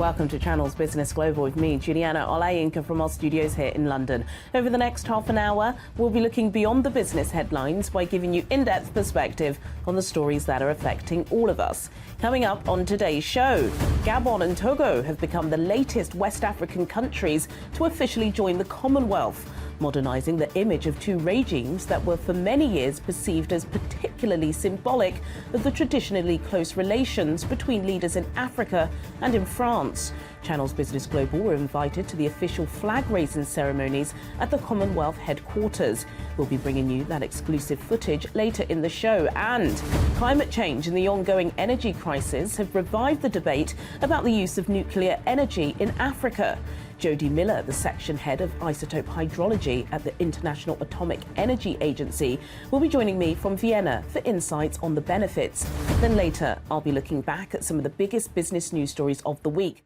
welcome to Channel's Business Global with me, Juliana Olayinka from our studios here in London. Over the next half an hour, we'll be looking beyond the business headlines by giving you in-depth perspective on the stories that are affecting all of us. Coming up on today's show, Gabon and Togo have become the latest West African countries to officially join the Commonwealth, modernising the image of two regimes that were for many years perceived as particularly symbolic of the traditionally close relations between leaders in Africa and in France. Channel's Business Global were invited to the official flag-raising ceremonies at the Commonwealth headquarters. We'll be bringing you that exclusive footage later in the show. And climate change and the ongoing energy crisis have revived the debate about the use of nuclear energy in Africa. Jody Miller, the section head of isotope hydrology at the International Atomic Energy Agency, will be joining me from Vienna for insights on the benefits. Then later, I'll be looking back at some of the biggest business news stories of the week.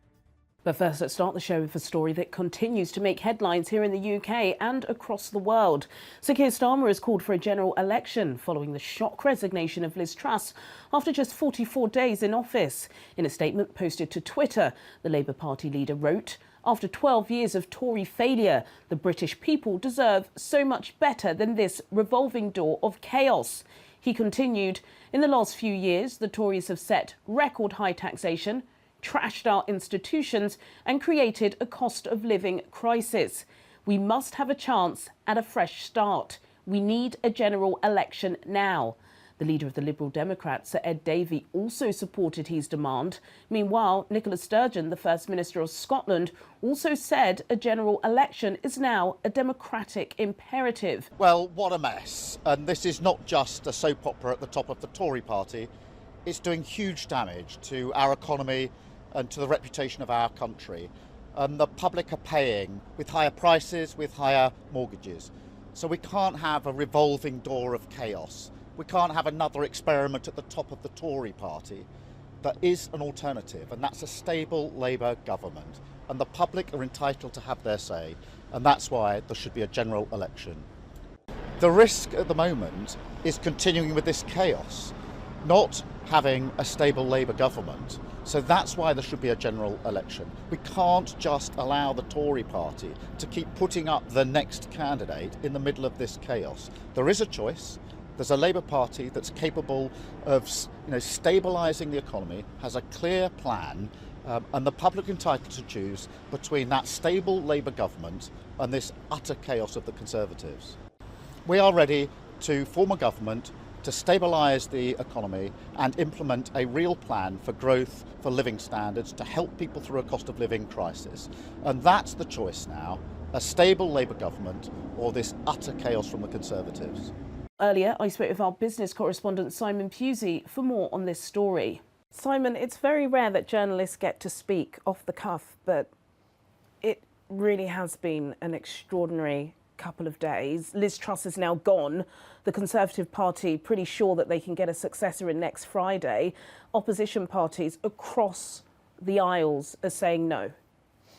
But first, let's start the show with a story that continues to make headlines here in the UK and across the world. Sir Keir Starmer has called for a general election following the shock resignation of Liz Truss after just 44 days in office. In a statement posted to Twitter, the Labour Party leader wrote, "After 12 years of Tory failure, the British people deserve so much better than this revolving door of chaos." He continued, "In the last few years, the Tories have set record high taxation, trashed our institutions and created a cost of living crisis. We must have a chance at a fresh start. We need a general election now." The leader of the Liberal Democrats, Sir Ed Davey, also supported his demand. Meanwhile, Nicola Sturgeon, the First Minister of Scotland, also said a general election is now a democratic imperative. Well, what a mess. And this is not just a soap opera at the top of the Tory party. It's doing huge damage to our economy and to the reputation of our country. And the public are paying with higher prices, with higher mortgages. So we can't have a revolving door of chaos. We can't have another experiment at the top of the Tory party. There is an alternative, and that's a stable Labour government. And the public are entitled to have their say, and that's why there should be a general election. The risk at the moment is continuing with this chaos, not having a stable Labour government. So that's why there should be a general election. We can't just allow the Tory party to keep putting up the next candidate in the middle of this chaos. There is a choice. There's a Labour Party that's capable of stabilising the economy, has a clear plan, and the public are entitled to choose between that stable Labour government and this utter chaos of the Conservatives. We are ready to form a government to stabilise the economy and implement a real plan for growth, for living standards, to help people through a cost of living crisis. And that's the choice now, a stable Labour government or this utter chaos from the Conservatives. Earlier, I spoke with our business correspondent Simon Pusey for more on this story. Simon, it's very rare that journalists get to speak off the cuff, but it really has been an extraordinary couple of days. Liz Truss is now gone. The Conservative Party pretty sure that they can get a successor in next Friday. Opposition parties across the aisles are saying no.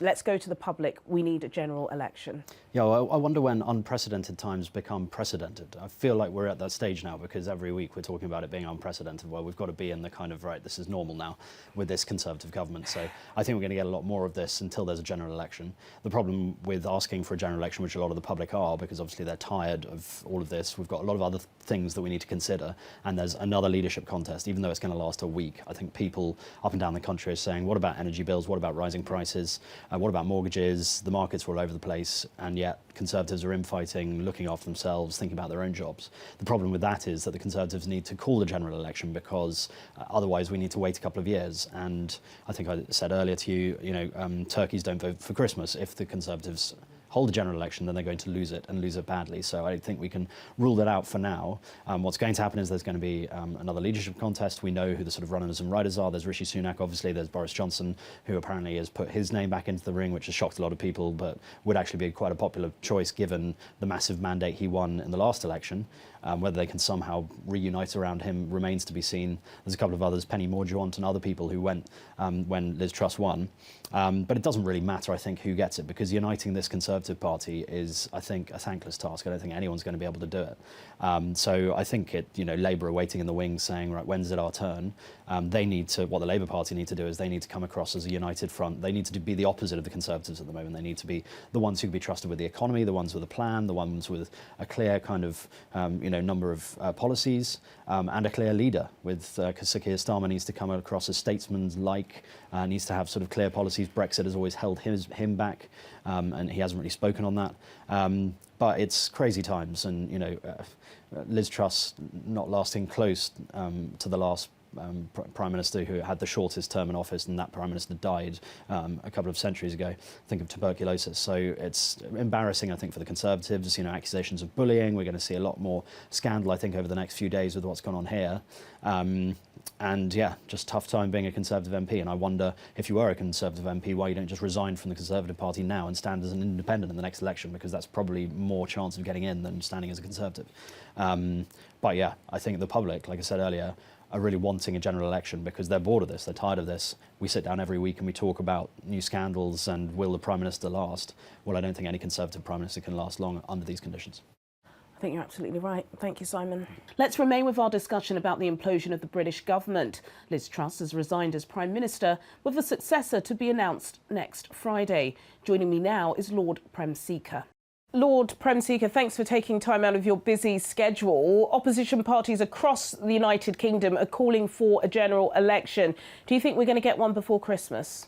Let's go to the public. We need a general election. Yeah, well, I wonder when unprecedented times become precedented. I feel like we're at that stage now because every week we're talking about it being unprecedented. Well, we've got to be in the kind of, right, this is normal now with this Conservative government. So I think we're going to get a lot more of this until there's a general election. The problem with asking for a general election, which a lot of the public are, because obviously they're tired of all of this, we've got a lot of other things that we need to consider. And there's another leadership contest, even though it's going to last a week. I think people up and down the country are saying, what about energy bills? What about rising prices? What about mortgages? The markets are all over the place, and yet Conservatives are infighting, looking after themselves, thinking about their own jobs. The problem with that is that the Conservatives need to call the general election because otherwise we need to wait a couple of years. And I think I said earlier to you, turkeys don't vote for Christmas. If the Conservatives hold a general election, then they're going to lose it and lose it badly. So I think we can rule that out for now. What's going to happen is there's going to be another leadership contest. We know who the sort of runners and riders are. There's Rishi Sunak, obviously. There's Boris Johnson, who apparently has put his name back into the ring, which has shocked a lot of people, but would actually be quite a popular choice given the massive mandate he won in the last election. Whether they can somehow reunite around him remains to be seen. There's a couple of others, Penny Mordaunt and other people who went when Liz Truss won. But it doesn't really matter, I think, who gets it, because uniting this Conservative Party is, I think, a thankless task. I don't think anyone's going to be able to do it. So I think Labour are waiting in the wings saying, right, when's it our turn? They need to, what the Labour Party need to do is they need to come across as a united front. They need to be the opposite of the Conservatives at the moment. They need to be the ones who can be trusted with the economy, the ones with a plan, the ones with a clear kind of, number of policies and a clear leader. With Sir Keir Starmer needs to come across as statesman-like, needs to have sort of clear policies. Brexit has always held him back, and he hasn't really spoken on that. But it's crazy times, and Liz Truss not lasting close to the last Prime Minister who had the shortest term in office, and that Prime Minister died a couple of centuries ago. Think of tuberculosis. So it's embarrassing, I think, for the Conservatives. Accusations of bullying. We're going to see a lot more scandal, I think, over the next few days with what's gone on here. And yeah, just tough time being a Conservative MP. And I wonder, if you are a Conservative MP, why you don't just resign from the Conservative Party now and stand as an independent in the next election, because that's probably more chance of getting in than standing as a Conservative. But yeah, I think the public, like I said earlier, are really wanting a general election because they're bored of this, they're tired of this. We sit down every week and we talk about new scandals and will the Prime Minister last? Well, I don't think any Conservative Prime Minister can last long under these conditions. I think you're absolutely right. Thank you, Simon. Let's remain with our discussion about the implosion of the British government. Liz Truss has resigned as Prime Minister, with a successor to be announced next Friday. Joining me now is Lord Prem Seeker. Lord Prem Seeker, thanks for taking time out of your busy schedule. Opposition parties across the United Kingdom are calling for a general election. Do you think we're going to get one before Christmas?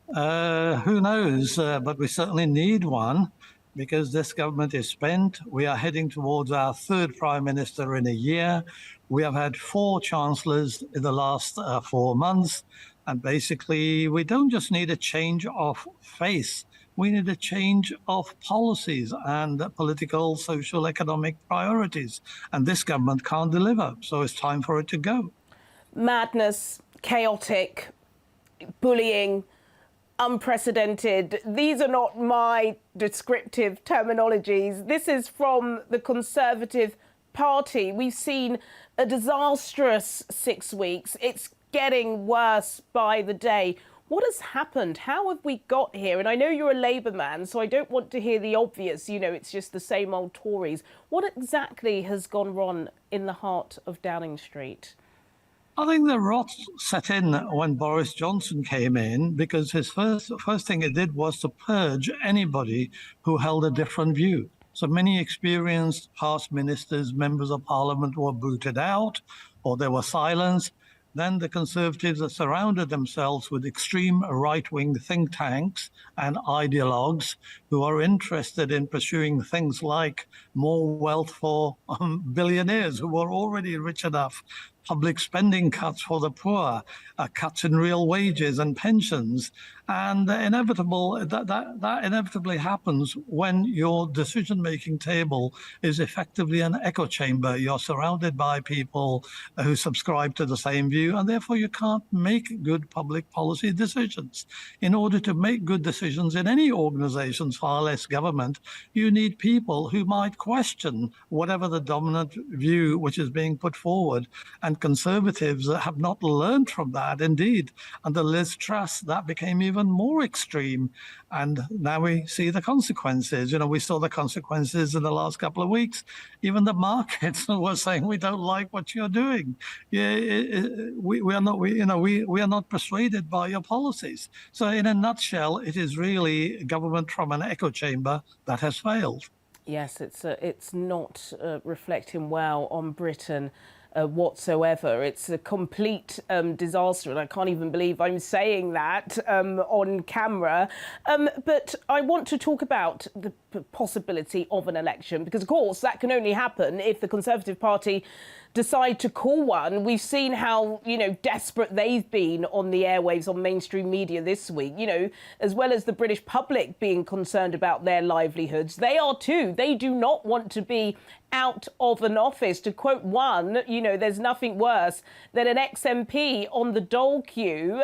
Who knows, but we certainly need one, because this government is spent. We are heading towards our third Prime Minister in a year. We have had 4 Chancellors in the last 4 months. And basically, we don't just need a change of face. We need a change of policies and political, social, economic priorities. And this government can't deliver. So it's time for it to go. Madness, chaotic, bullying, unprecedented. These are not my descriptive terminologies. This is from the Conservative Party. We've seen a disastrous 6 weeks. It's getting worse by the day. What has happened? How have we got here? And I know you're a Labour man, so I don't want to hear the obvious, it's just the same old Tories. What exactly has gone wrong in the heart of Downing Street? I think the rot set in when Boris Johnson came in, because his first thing he did was to purge anybody who held a different view. So many experienced past ministers, members of parliament were booted out, or they were silenced. Then the Conservatives have surrounded themselves with extreme right-wing think tanks and ideologues who are interested in pursuing things like more wealth for billionaires who are already rich enough, public spending cuts for the poor, cuts in real wages and pensions. And that inevitably happens when your decision-making table is effectively an echo chamber. You're surrounded by people who subscribe to the same view, and therefore you can't make good public policy decisions. In order to make good decisions in any organization, far less government, you need people who might question whatever the dominant view which is being put forward. And Conservatives have not learned from that. Indeed, under Liz Truss, that became even more extreme. And now we see the consequences. We saw the consequences in the last couple of weeks. Even the markets were saying, we don't like what you're doing. We are not persuaded by your policies. So in a nutshell, it is really government from an echo chamber that has failed. Yes, it's not reflecting well on Britain whatsoever. It's a complete disaster, and I can't even believe I'm saying that on camera. But I want to talk about the possibility of an election, because, of course, that can only happen if the Conservative Party decide to call one. We've seen how, desperate they've been on the airwaves, on mainstream media this week, as well as the British public being concerned about their livelihoods. They are too. They do not want to be out of an office. To quote one, there's nothing worse than an ex-MP on the dole queue.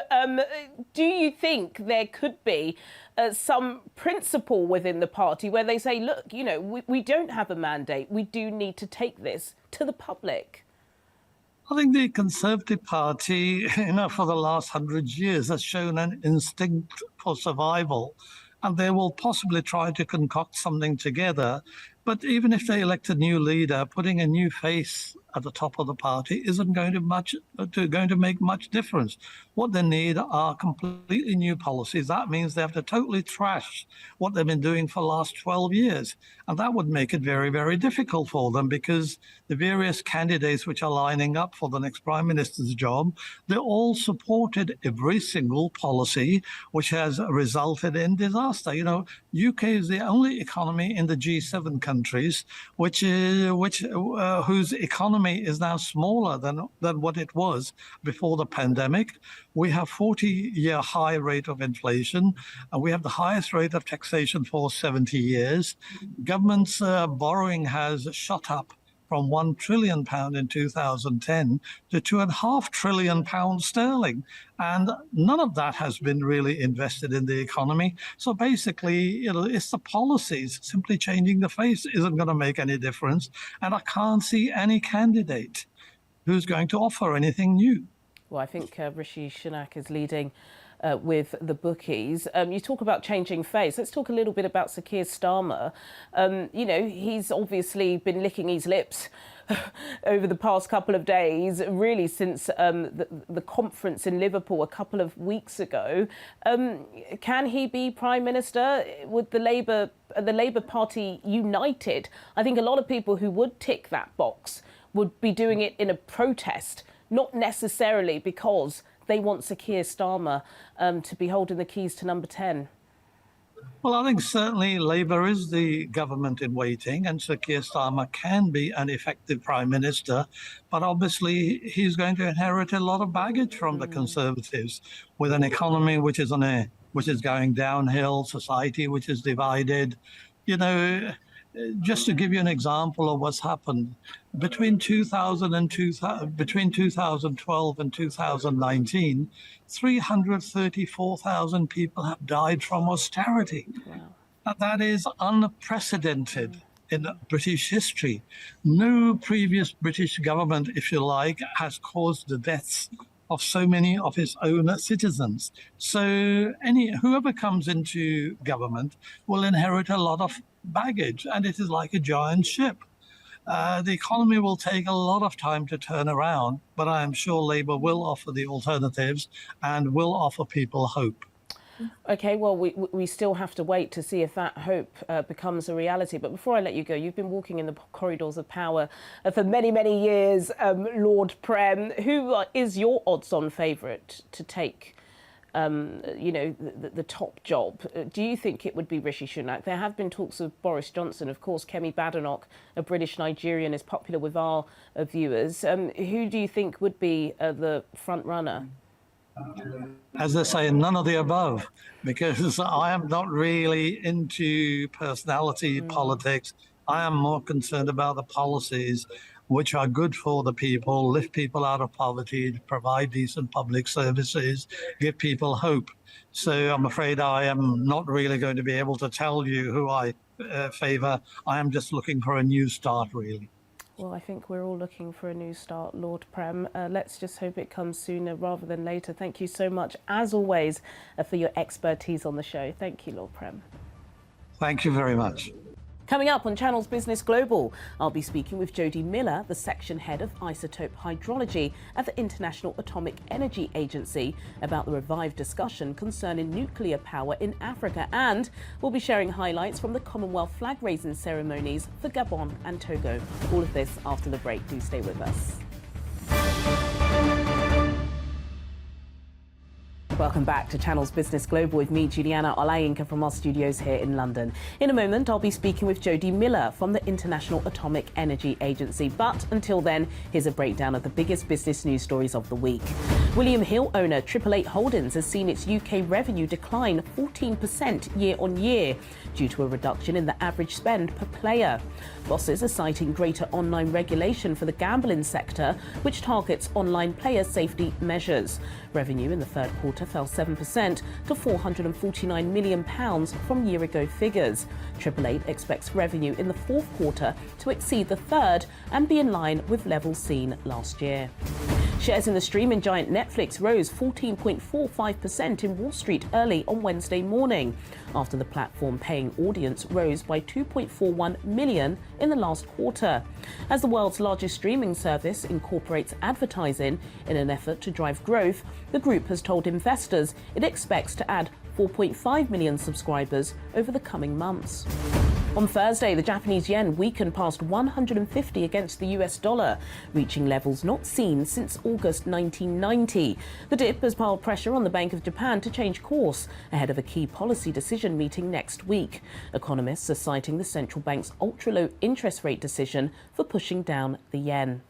Do you think there could be some principle within the party where they say, look, you know, we don't have a mandate. We do need to take this to the public. I think the Conservative Party, for the last 100 years has shown an instinct for survival, and they will possibly try to concoct something together. But even if they elect a new leader, putting a new face at the top of the party isn't going to make much difference. What they need are completely new policies. That means they have to totally trash what they've been doing for the last 12 years. And that would make it very, very difficult for them, because the various candidates which are lining up for the next Prime Minister's job, they all supported every single policy which has resulted in disaster. You know, UK is the only economy in the G7 countries whose economy is now smaller than what it was before the pandemic. We have 40-year high rate of inflation, and we have the highest rate of taxation for 70 years. Government's borrowing has shot up from £1 trillion in 2010 to £2.5 trillion sterling. And none of that has been really invested in the economy. So basically, it's the policies. Simply changing the face isn't going to make any difference. And I can't see any candidate who's going to offer anything new. Well, I think Rishi Sunak is leading with the bookies. You talk about changing face. Let's talk a little bit about Sir Keir Starmer. You know, he's obviously been licking his lips over the past couple of days, really since the conference in Liverpool a couple of weeks ago. Can he be Prime Minister? Would the Labour Party united? I think a lot of people who would tick that box would be doing it in a protest, not necessarily because they want Sir Keir Starmer to be holding the keys to number 10. Well, I think certainly Labour is the government in waiting, and Sir Keir Starmer can be an effective Prime Minister, but obviously he's going to inherit a lot of baggage from the Conservatives, with an economy which is going downhill, society which is divided. You know, just to give you an example of what's happened, between 2012 and 2019, 334,000 people have died from austerity. Wow. And that is unprecedented in British history. No previous British government, if you like, has caused the deaths of so many of its own citizens. So whoever comes into government will inherit a lot of baggage, and it is like a giant ship. The economy will take a lot of time to turn around, but I am sure Labour will offer the alternatives and will offer people hope. OK, well, we still have to wait to see if that hope becomes a reality. But before I let you go, you've been walking in the corridors of power for many, many years, Lord Prem. Who is your odds-on favourite to take the top job? Do you think it would be Rishi Sunak? There have been talks of Boris Johnson. Of course, Kemi Badenoch, a British Nigerian, is popular with our viewers. Who do you think would be the front runner? As they say, none of the above, because I am not really into personality politics. I am more concerned about the policies which are good for the people, lift people out of poverty, provide decent public services, give people hope. So I'm afraid I am not really going to be able to tell you who I favour. I am just looking for a new start, really. Well, I think we're all looking for a new start, Lord Prem. Let's just hope it comes sooner rather than later. Thank you so much, as always, for your expertise on the show. Thank you, Lord Prem. Thank you very much. Coming up on Channel's Business Global, I'll be speaking with Jodie Miller, the section head of isotope hydrology at the International Atomic Energy Agency, about the revived discussion concerning nuclear power in Africa. And we'll be sharing highlights from the Commonwealth flag-raising ceremonies for Gabon and Togo. All of this after the break. Do stay with us. Welcome back to Channel's Business Global with me, Juliana Olayinka, from our studios here in London. In a moment, I'll be speaking with Jodie Miller from the International Atomic Energy Agency. But until then, here's a breakdown of the biggest business news stories of the week. William Hill owner 888 Holdings has seen its UK revenue decline 14% year on year due to a reduction in the average spend per player. Bosses are citing greater online regulation for the gambling sector, which targets online player safety measures. Revenue in the third quarter fell 7% to £449 million from year-ago figures. 888 expects revenue in the fourth quarter to exceed the third and be in line with levels seen last year. Shares in the streaming giant Netflix rose 14.45% in Wall Street early on Wednesday morning, after the platform paying audience rose by 2.41 million in the last quarter. As the world's largest streaming service incorporates advertising in an effort to drive growth, the group has told investors it expects to add 4.5 million subscribers over the coming months. On Thursday, the Japanese yen weakened past 150 against the US dollar, reaching levels not seen since August 1990. The dip has piled pressure on the Bank of Japan to change course ahead of a key policy decision meeting next week. Economists are citing the central bank's ultra-low interest rate decision for pushing down the yen.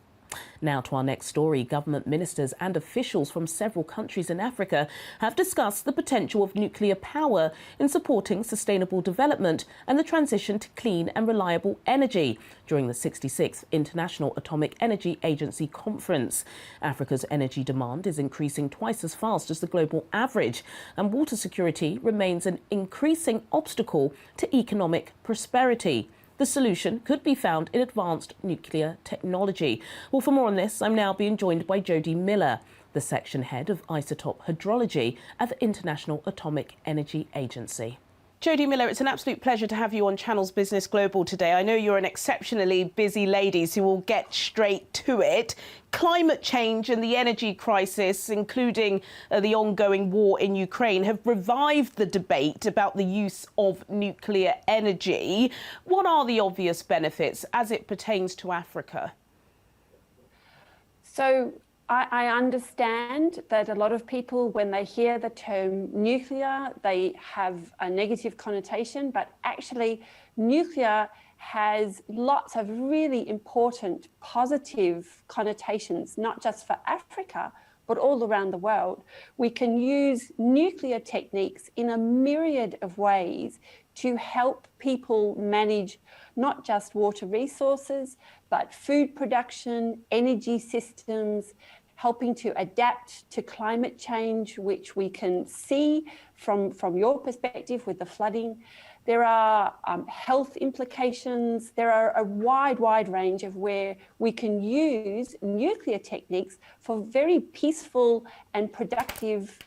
Now to our next story. Government ministers and officials from several countries in Africa have discussed the potential of nuclear power in supporting sustainable development and the transition to clean and reliable energy during the 66th International Atomic Energy Agency conference. Africa's energy demand is increasing twice as fast as the global average, and water security remains an increasing obstacle to economic prosperity. The solution could be found in advanced nuclear technology. Well, for more on this, I'm now being joined by Jodie Miller, the section head of isotope hydrology at the International Atomic Energy Agency. Jodie Miller, it's an absolute pleasure to have you on Channel's Business Global today. I know you're an exceptionally busy lady, so we'll get straight to it. Climate change and the energy crisis, including the ongoing war in Ukraine, have revived the debate about the use of nuclear energy. What are the obvious benefits as it pertains to Africa? So I understand that a lot of people, when they hear the term nuclear, they have a negative connotation, but actually nuclear has lots of really important positive connotations, not just for Africa, but all around the world. We can use nuclear techniques in a myriad of ways to help people manage not just water resources, but food production, energy systems, helping to adapt to climate change, which we can see from your perspective with the flooding. There are health implications. There are a wide range of where we can use nuclear techniques for very peaceful and productive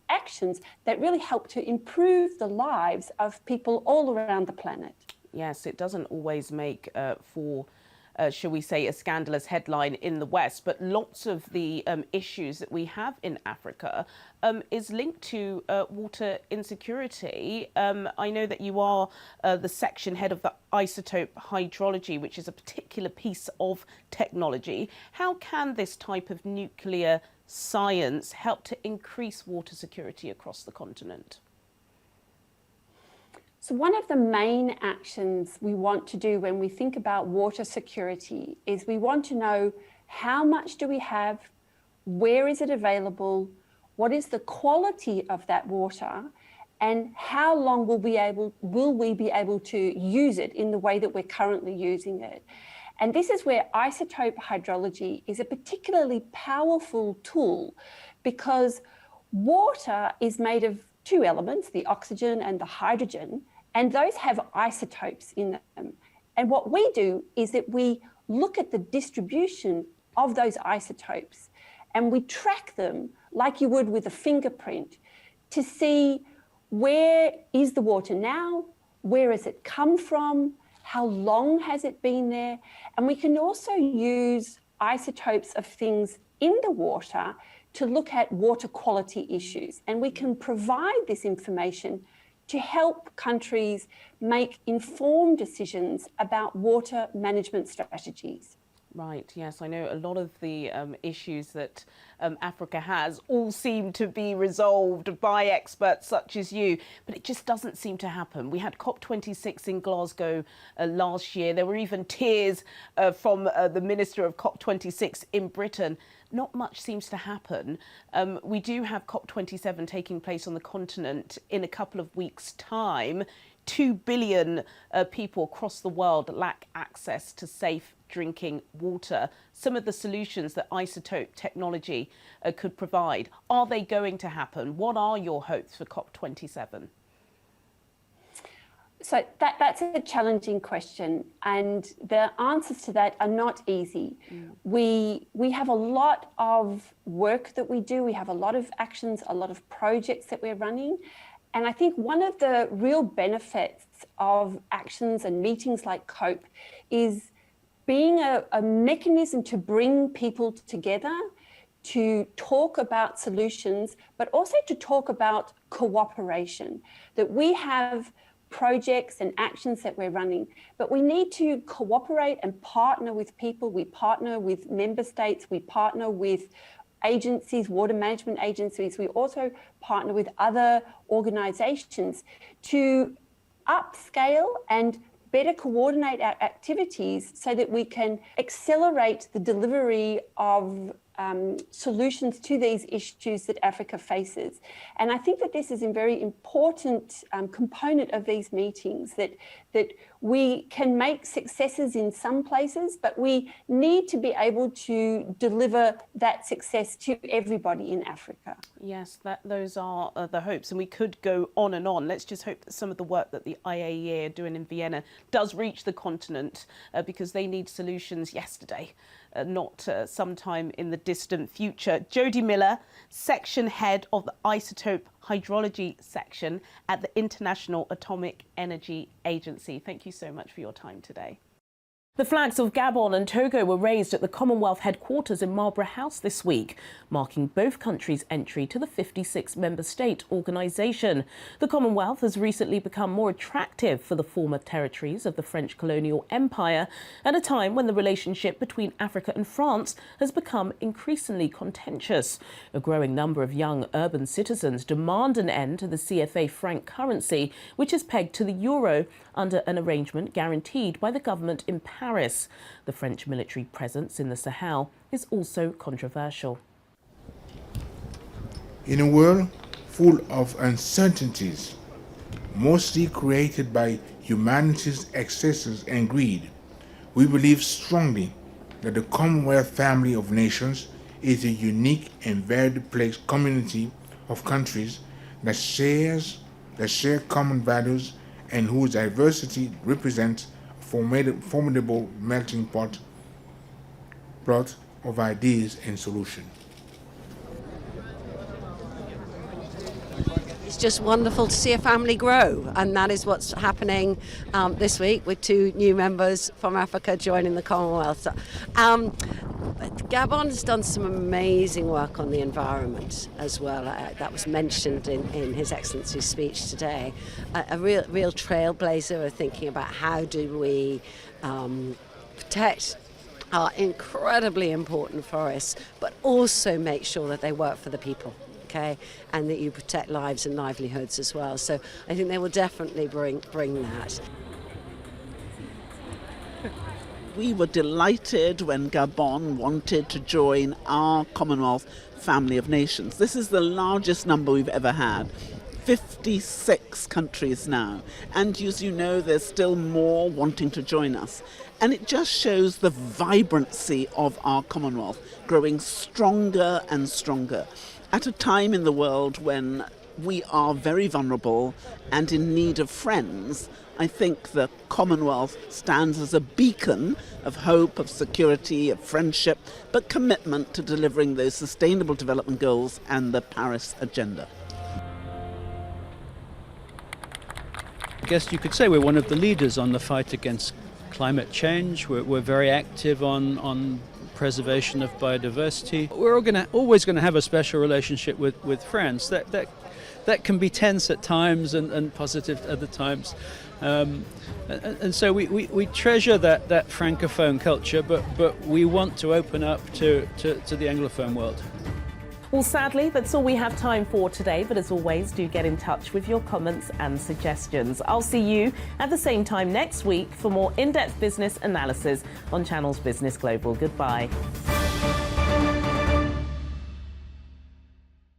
actions that really help to improve the lives of people all around the planet. Yes, it doesn't always make for shall we say, a scandalous headline in the West, but lots of the issues that we have in Africa is linked to water insecurity. I know that you are the section head of the isotope hydrology, which is a particular piece of technology. How can this type of nuclear science help to increase water security across the continent? So one of the main actions we want to do when we think about water security is we want to know how much do we have, where is it available, what is the quality of that water, and how long will we be able to use it in the way that we're currently using it. And this is where isotope hydrology is a particularly powerful tool, because water is made of two elements, the oxygen and the hydrogen, and those have isotopes in them. And what we do is that we look at the distribution of those isotopes and we track them like you would with a fingerprint to see where is the water now, where has it come from, how long has it been there. And we can also use isotopes of things in the water to look at water quality issues. And we can provide this information to help countries make informed decisions about water management strategies. Right, yes, I know a lot of the issues that Africa has all seem to be resolved by experts such as you, but it just doesn't seem to happen. We had COP26 in Glasgow last year. There were even tears from the Minister of COP26 in Britain. Not much seems to happen. We do have COP27 taking place on the continent in a couple of weeks' time. 2 billion people across the world lack access to safe drinking water, some of the solutions that isotope technology could provide. Are they going to happen? What are your hopes for COP27? So that's a challenging question, and the answers to that are not easy. We have a lot of work that we do. We have a lot of actions, a lot of projects that we're running. And I think one of the real benefits of actions and meetings like COPE is being a mechanism to bring people together, to talk about solutions, but also to talk about cooperation, that we have projects and actions that we're running, but we need to cooperate and partner with people. We partner with member states, we partner with agencies, water management agencies. We also partner with other organizations to upscale and better coordinate our activities so that we can accelerate the delivery of solutions to these issues that Africa faces. And I think that this is a very important component of these meetings, that we can make successes in some places, but we need to be able to deliver that success to everybody in Africa. Yes, those are the hopes, and we could go on and on. Let's just hope that some of the work that the IAEA are doing in Vienna does reach the continent, because they need solutions yesterday, not sometime in the distant future. Jodie Miller, Section Head of the Isotope Hydrology Section at the International Atomic Energy Agency. Thank you so much for your time today. The flags of Gabon and Togo were raised at the Commonwealth headquarters in Marlborough House this week, marking both countries' entry to the 56-member state organisation. The Commonwealth has recently become more attractive for the former territories of the French colonial empire at a time when the relationship between Africa and France has become increasingly contentious. A growing number of young urban citizens demand an end to the CFA franc currency, which is pegged to the euro under an arrangement guaranteed by the government in Paris. The French military presence in the Sahel is also controversial. In a world full of uncertainties, mostly created by humanity's excesses and greed, we believe strongly that the Commonwealth family of nations is a unique and varied community of countries that share common values and whose diversity represents a formidable melting pot of ideas and solutions. It's just wonderful to see a family grow, and that is what's happening this week with 2 new members from Africa joining the Commonwealth. Gabon has done some amazing work on the environment as well. That was mentioned in His Excellency's speech today. A real trailblazer of thinking about how do we protect our incredibly important forests, but also make sure that they work for the people. Okay, and that you protect lives and livelihoods as well. So I think they will definitely bring that. We were delighted when Gabon wanted to join our Commonwealth family of nations. This is the largest number we've ever had. 56 countries now. And as you know, there's still more wanting to join us. And it just shows the vibrancy of our Commonwealth growing stronger and stronger. At a time in the world when we are very vulnerable and in need of friends, I think the Commonwealth stands as a beacon of hope, of security, of friendship, but commitment to delivering those sustainable development goals and the Paris agenda. I guess you could say we're one of the leaders on the fight against climate change. We're very active on preservation of biodiversity. We're always going to have a special relationship with France. That can be tense at times and positive at other times. And so we treasure that francophone culture, but we want to open up to the anglophone world. Well, sadly, that's all we have time for today. But as always, do get in touch with your comments and suggestions. I'll see you at the same time next week for more in-depth business analysis on Channel's Business Global. Goodbye.